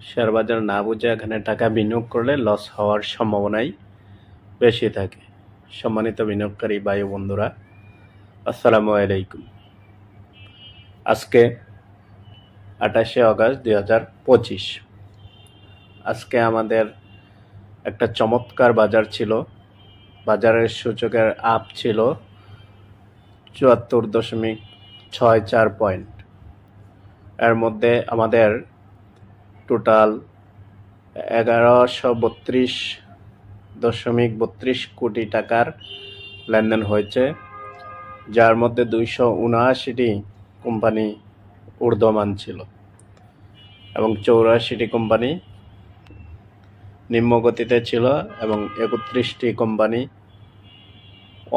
Share বাজার না বুঝে এখানে টাকা বিনিয়োগ করলে লস হওয়ার সম্ভাবনাই বেশি থাকে। সম্মানিত বিনিয়োগকারী ভাই ও বন্ধুরা, আসসালামু আলাইকুম। আজকে 28শে অগাস্ট 2025। আজকে আমাদের একটা চমৎকার বাজার ছিল। বাজারের সূচকের আপ ছিল 74.64 পয়েন্ট। এর মধ্যে আমাদের টোটাল 1132.32 কোটি টাকার লেনদেন হয়েছে, যার মধ্যে 279টি কোম্পানি ঊর্ধ্বমান ছিল এবং 84টি কোম্পানি নিম্নগতিতে ছিল এবং 31টি কোম্পানি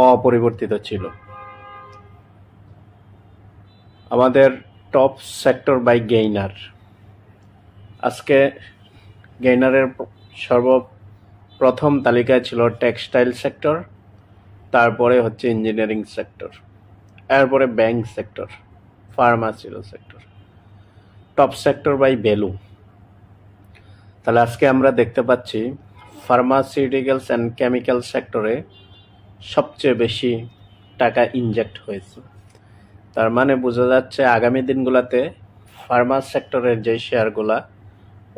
অপরিবর্তিত ছিল। আমাদের টপ সেক্টর বাই গেইনার, আজকে গেইনারের সর্বপ্রথম তালিকায় ছিল টেক্সটাইল সেক্টর, তারপরে হচ্ছে ইঞ্জিনিয়ারিং সেক্টর, এরপরে bank sector, pharmaceutical sector. Top sector by value, তাহলে আজকে আমরা দেখতে পাচ্ছি ফার্মাসিউটিক্যালস অ্যান্ড কেমিক্যাল সেক্টরে সবচেয়ে বেশি টাকা ইনজেক্ট হয়েছে। তার মানে বোঝা যাচ্ছে আগামী দিনগুলোতে ফার্মা সেক্টরের যে শেয়ারগুলা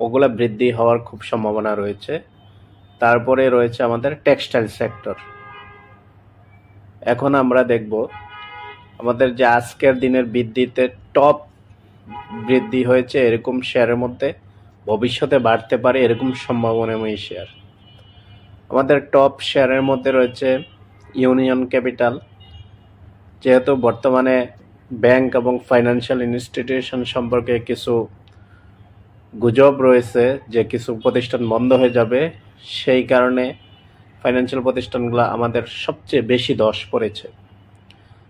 ওগুলা বৃদ্ধি হওয়ার খুব সম্ভাবনা রয়েছে। তারপরে রয়েছে আমাদের টেক্সটাইল সেক্টর। এখন আমরা দেখব আমাদের যে আজকের দিনের বৃদ্ধিতে টপ বৃদ্ধি হয়েছে এরকম শেয়ারের মধ্যে ভবিষ্যতে বাড়তে পারে এরকম সম্ভাবনাময়ী শেয়ার। আমাদের টপ শেয়ারের মধ্যে রয়েছে ইউনিয়ন ক্যাপিটাল। যেহেতু বর্তমানে ব্যাংক এবং ফাইন্যান্সিয়াল ইনস্টিটিউশন সম্পর্কে কিছু গুজব রয়েছে যে কিছু প্রতিষ্ঠান বন্ধ হয়ে যাবে, সেই কারণে ফাইন্যান্সিয়াল প্রতিষ্ঠানগুলো আমাদের সবচেয়ে বেশি ধস পড়েছে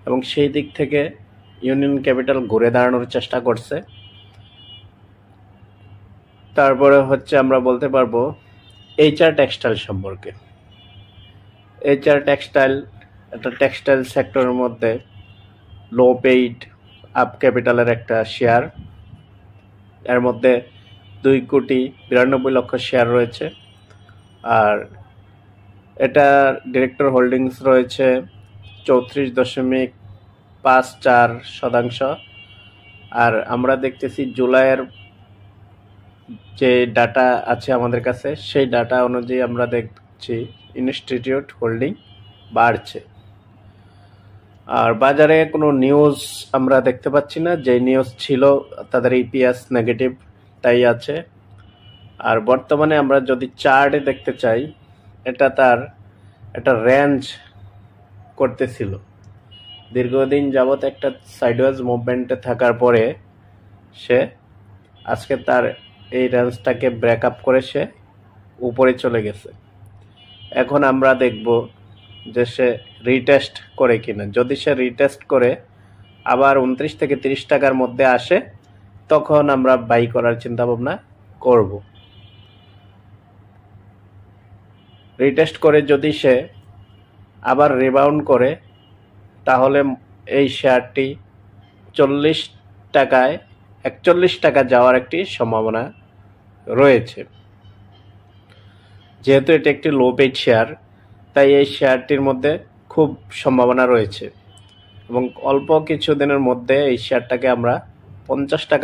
এবং সেই দিক থেকে ইউনিয়ন ক্যাপিটাল ঘুরে দাঁড়ানোর চেষ্টা করছে। তারপরে হচ্ছে আমরা বলতে পারবো HR টেক্সটাইল সম্পর্কে। HR টেক্সটাইল একটা টেক্সটাইল সেক্টরের মধ্যে লো পেইড আপ ক্যাপিটালের একটা শেয়ার। এর মধ্যে 2,92,00,000 শেয়ার রয়েছে, আর এটা ডিরেক্টর হোল্ডিংস রয়েছে 34.54%। আর আমরা দেখতেছি জুলাইয়ের যে ডাটা আছে আমাদের কাছে, সেই ডাটা অনুযায়ী আমরা দেখছি ইনস্টিটিউট হোল্ডিং বাড়ছে। আর বাজারে কোনো নিউজ আমরা দেখতে পাচ্ছি না, যে নিউজ ছিল তাদের EPS নেগেটিভ তাই আছে। আর বর্তমানে আমরা যদি চার্টে দেখতে চাই, এটা তার একটা রেঞ্জ করতেছিল দীর্ঘদিন যাবত, একটা সাইডওয়েজ মুভমেন্টে থাকার পরে সে আজকে তার এই রেঞ্জটাকে ব্রেকআপ করে সে উপরে চলে গেছে। এখন আমরা দেখব যে সে রিটেস্ট করে কিনা। যদি সে রিটেস্ট করে আবার 29 থেকে 30 টাকার মধ্যে আসে, তখন আমরা বাই করার চিন্তা ভাবনা করব। রিটেস্ট করে যদি সে আবার রিবাউন্ড করে, তাহলে এই শেয়ারটি 41 টাকা যাওয়ার একটি সম্ভাবনা রয়েছে। যেহেতু এটি একটি লো পেইড শেয়ার, তাই এই শেয়ারটির মধ্যে খুব সম্ভাবনা রয়েছে এবং অল্প কিছু দিনের মধ্যে এই শেয়ারটাকে আমরা 50 টাকা